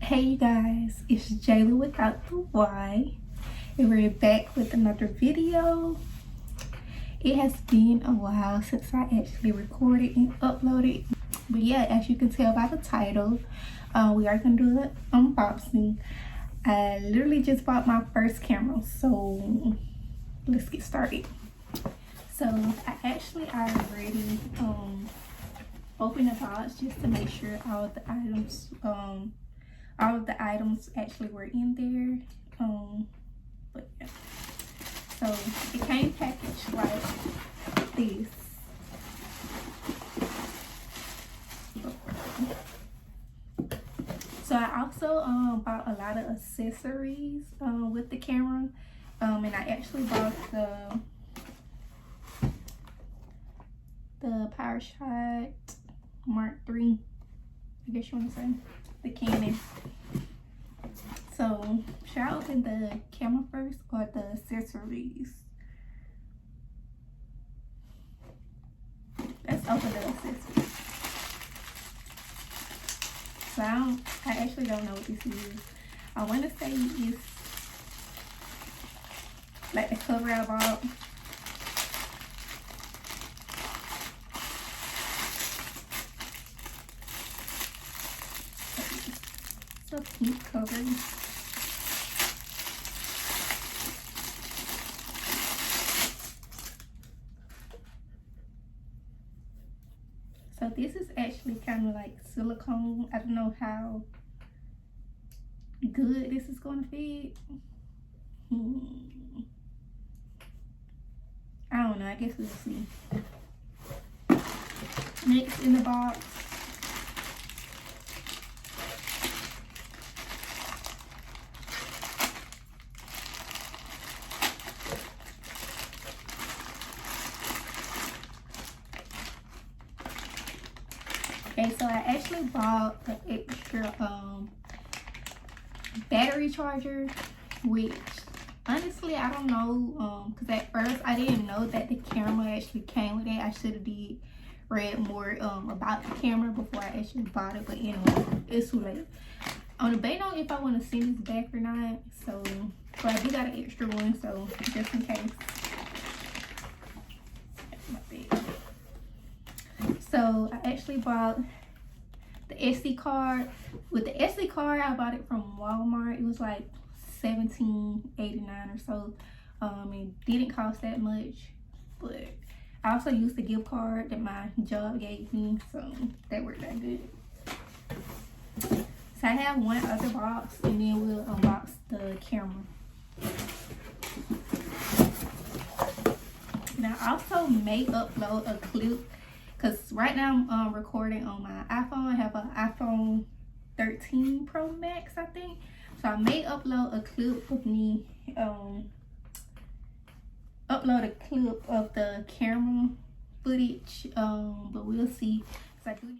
Hey you guys, it's Jayla without the Y, and we're back with another video. It has been a while since I actually recorded and uploaded, but yeah, as you can tell by the title, we are gonna do the unboxing. I literally just bought my first camera, so let's get started. So I actually already opened the box just to make sure all of the items actually were in there. But yeah, so it came packaged like this. So I also bought a lot of accessories with the camera, and I actually bought the POWERSHOT Mark III, I guess you want to say, the Canon. So should I open the camera first or the accessories? Let's open the accessories. So I actually don't know what this is. I want to say it's like the cover I bought. It's a pink cover. So this is actually kind of like silicone. I don't know how good this is going to fit. I don't know. I guess we'll see. Next in the box, okay, so I actually bought the extra battery charger, which honestly I don't know, because at first I didn't know that the camera actually came with it. I should have read more about the camera before I actually bought it, but anyway, it's too late. I'm debating on if I want to send this back or not, so but I do got an extra one, so just in case. So I actually bought the SD card. With the SD card, I bought it from Walmart. It was like $17.89 or so. It didn't cost that much, but I also used the gift card that my job gave me, so that worked out good. So I have one other box, and then we'll unbox the camera. And I also may upload a clip, because right now I'm recording on my iPhone. I have an iPhone 13 Pro Max, I think. So I may upload a clip of me, upload a clip of the camera footage, but we'll see. So I do need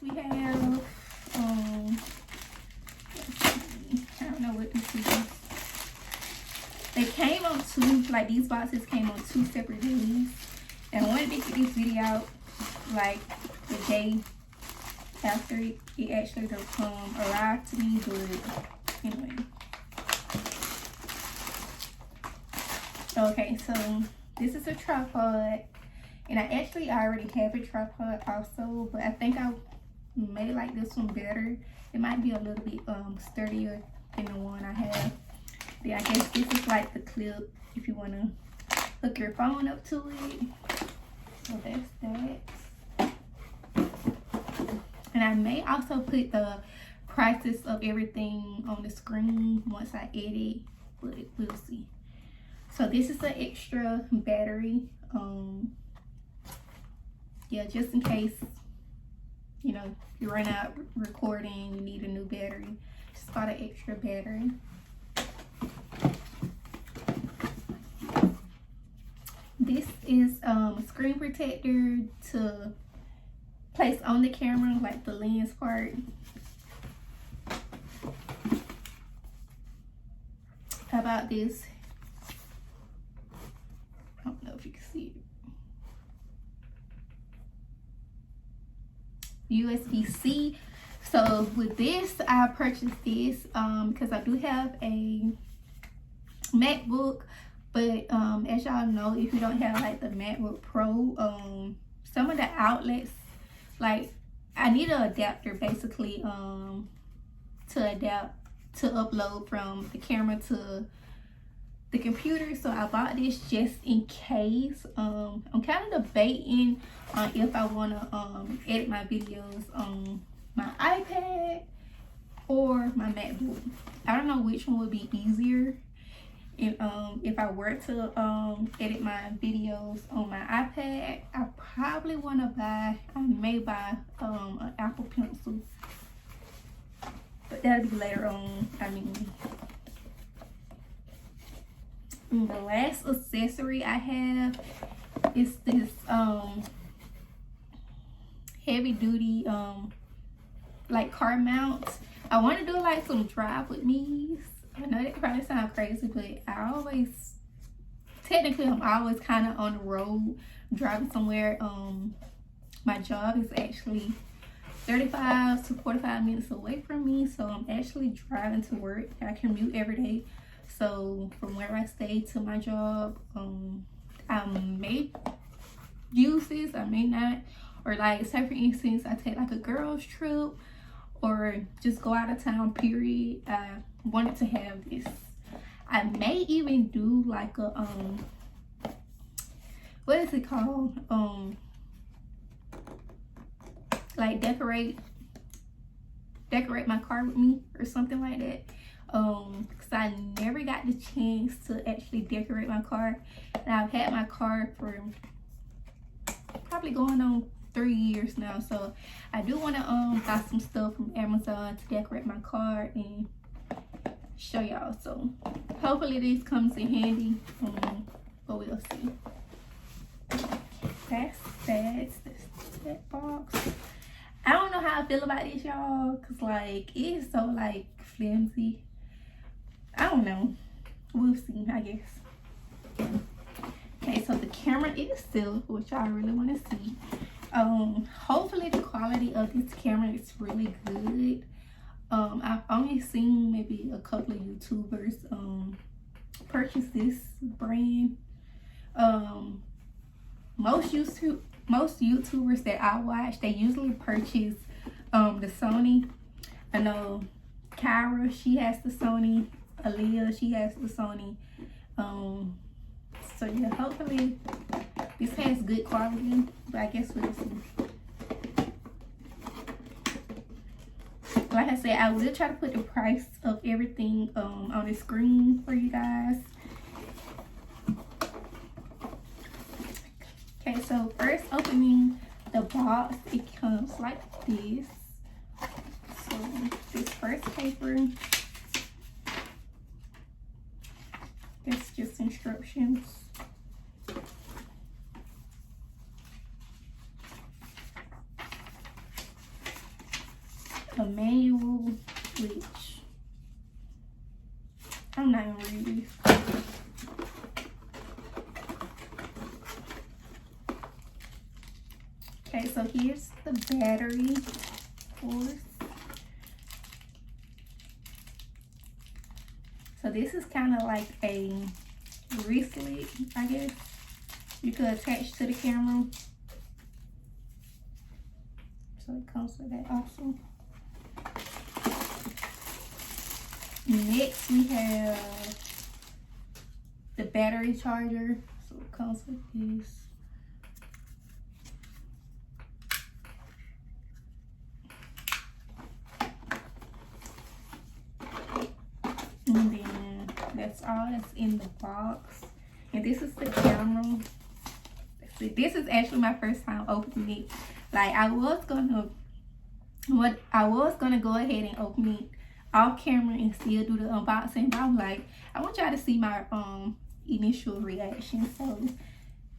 we have I don't know what this is. They came on two, like these boxes came on 2 separate days, and I wanted to get this video out like the day after it actually arrived to me, but anyway. Okay, so this is a tripod, and I actually already have a tripod also, but I think I may like this one better. It might be a little bit sturdier than the one I have. Then I guess this is like the clip if you want to hook your phone up to it. So that's that. And I may also put the prices of everything on the screen once I edit, but we'll see. So this is an extra battery. Yeah, just in case, you know, you run out recording, you need a new battery. Just got an extra battery. This is a screen protector to place on the camera, like the lens part. How about this? I don't know if you can see it. USB-C. So with this, I purchased this because I do have a MacBook, but as y'all know, if you don't have like the MacBook Pro, some of the outlets, like I need an adapter basically to adapt to upload from the camera to the computer. So I bought this just in case. I'm kind of debating on if I want to edit my videos on my iPad or my MacBook. I don't know which one would be easier. And if I were to edit my videos on my iPad, I probably want to buy, I may buy an Apple Pencil, but that'll be later on. I mean, the last accessory I have is this heavy duty like car mounts. I want to do like some drive with me's. I know that probably sounds crazy, but I'm always kind of on the road driving somewhere. My job is actually 35 to 45 minutes away from me, so I'm actually driving to work. I commute every day, so from where I stay to my job, I may use this, I may not. Or like, say for instance, I take like a girls trip or just go out of town, period. I wanted to have this. I may even do like a what is it called, like decorate my car with me or something like that, because I never got the chance to actually decorate my car, and I've had my car for probably going on 3 years now. So I do want to buy some stuff from Amazon to decorate my car and show y'all. So hopefully this comes in handy, but we'll see. That's that box. I don't know how I feel about this, y'all, because like it is so like flimsy. I don't know, we'll see, I guess. Okay, so the camera is still, which I really want to see. Hopefully the quality of this camera is really good. I've only seen maybe a couple of YouTubers purchase this brand. Most YouTubers that I watch, they usually purchase the Sony. I know Kyra, she has the Sony. Aaliyah, she has the Sony. So yeah, hopefully this has good quality, but I guess we'll see. Like I said, I will try to put the price of everything on the screen for you guys. Okay, so first opening the box, it comes like this. So this first paper, it's just instructions. A manual, which I'm not gonna read this. Okay, so here's the battery, of course. So this is kind of like a wristlet, I guess you could attach to the camera. So it comes with that also. Next we have the battery charger. So it comes with this. And then that's all that's in the box. And this is the camera. This is actually my first time opening it. Like I was gonna go ahead and open it off camera and still do the unboxing. But I'm like, I want y'all to see my initial reaction. So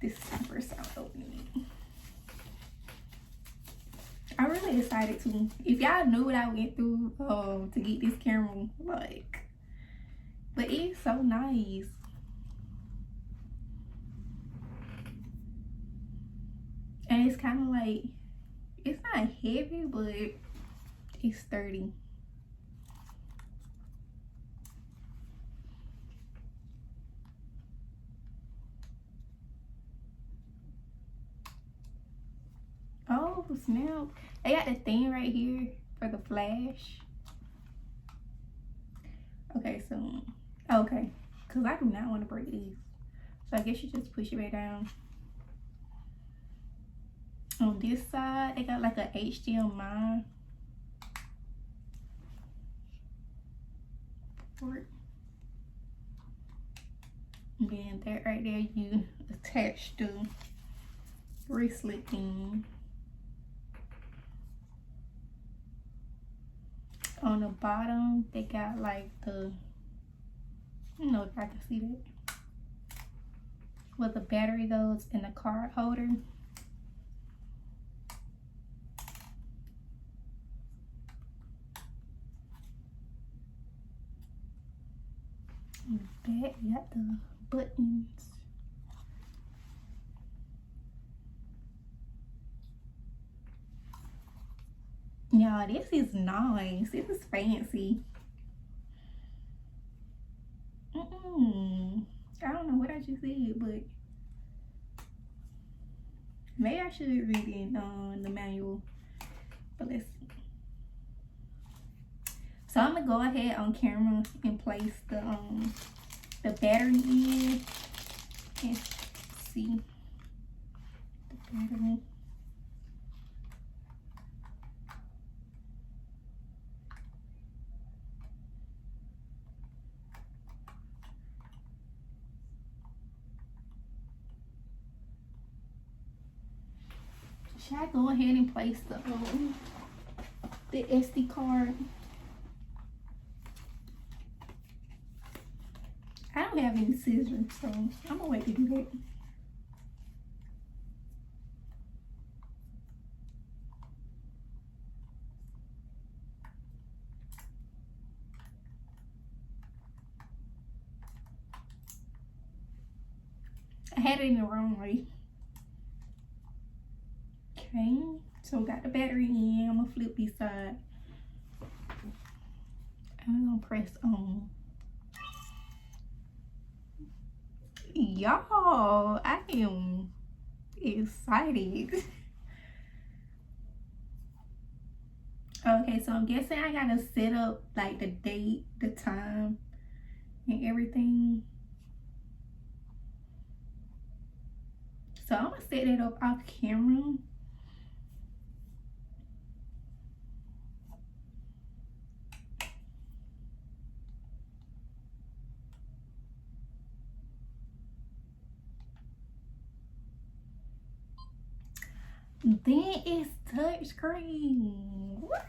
this is the first time opening it. I'm really excited too. If y'all knew what I went through to get this camera, like, but it's so nice. And it's kind of like, it's not heavy, but it's sturdy. Oh snap, they got the thing right here for the flash. Okay, so okay, because I do not want to break these, so I guess you just push it right down. On this side they got like a HDMI port, and then that right there you attach the bracelet in. On the bottom they got like the, I don't know if I can see that, where the battery goes and the card holder. In the back you got the buttons. Y'all, this is nice. This is fancy. I don't know what I just said, but maybe I should read in the manual. But let's see. So I'm gonna go ahead on camera and place the battery in and see the battery. Should I go ahead and place the SD card? I don't have any scissors, so I'm gonna wait to do that. I had it in the wrong way. Okay, so got the battery in. I'm gonna flip this side. I'm gonna press on. Y'all, I am excited. Okay, so I'm guessing I gotta set up like the date, the time, and everything. So I'm gonna set it up off camera. Then it's touchscreen. What?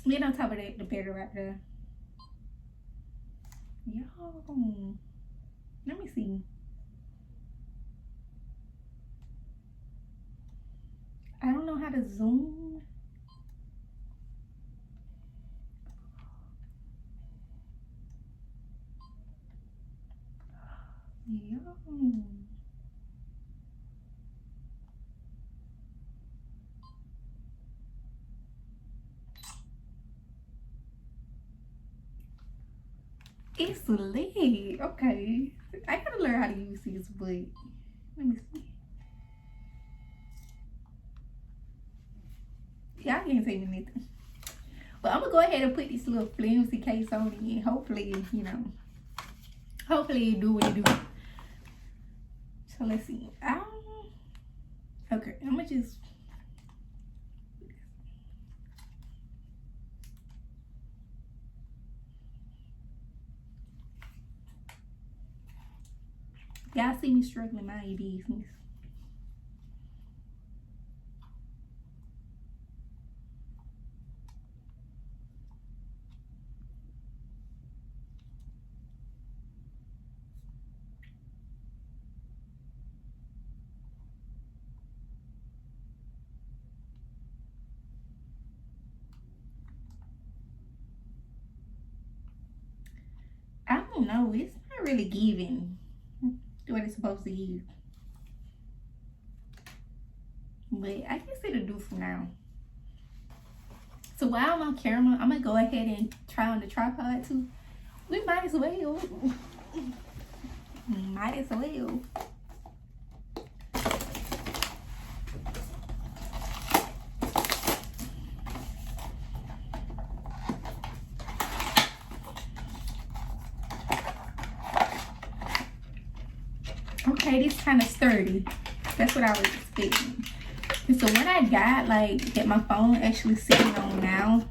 Then on top of that, the battery right there. Yo, let me see. I don't know how to zoom. Yo. It's lit. Okay. I gotta learn how to use this, but let me see. Y'all can't say nothing. But I'm gonna go ahead and put this little flimsy case on it, and hopefully, you know, hopefully it do what it do. So let's see. Okay, I'm gonna just. Y'all see me struggling, mind your business. don't know. It's not really giving what it's supposed to give. But I guess it'll do for now. So while I'm on camera, I'm gonna go ahead and try on the tripod too. We might as well. Might as well. Okay, this kind of sturdy. That's what I was expecting. And so what I got, like, that my phone actually sitting on now,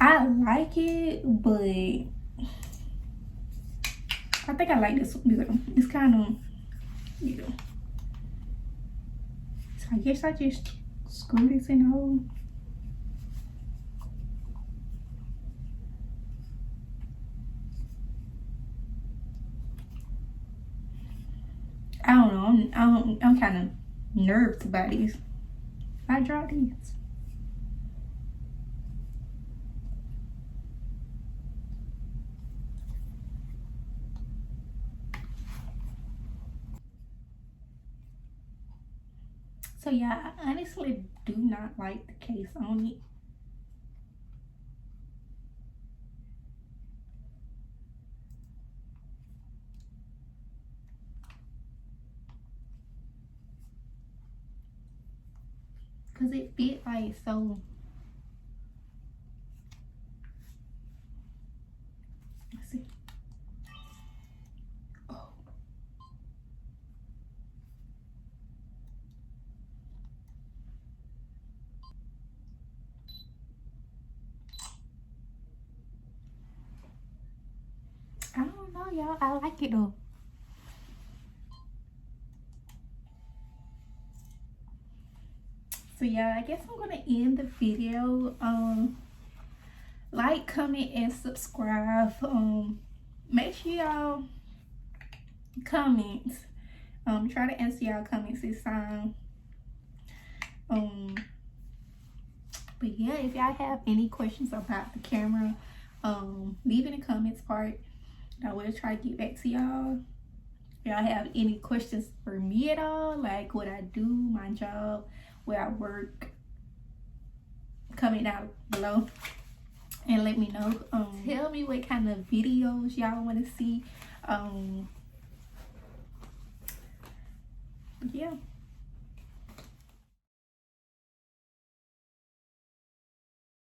I like it, but I think I like this one better. It's kind of, you know. So I guess I just screw this in the hole. I don't know. I'm kind of nervous about these. I draw these. So yeah, I honestly do not like the case on it. Cause it fit like so. Let's see. Oh. I don't know, y'all. I like it though. So yeah, I guess I'm gonna end the video. Like, comment, and subscribe. Make sure y'all comment. Try to answer y'all comments this time. But yeah, if y'all have any questions about the camera, leave in the comments part. I will try to get back to y'all. If y'all have any questions for me at all, like what I do, my job, where I work, comment down below and let me know. Tell me what kind of videos y'all want to see. Yeah.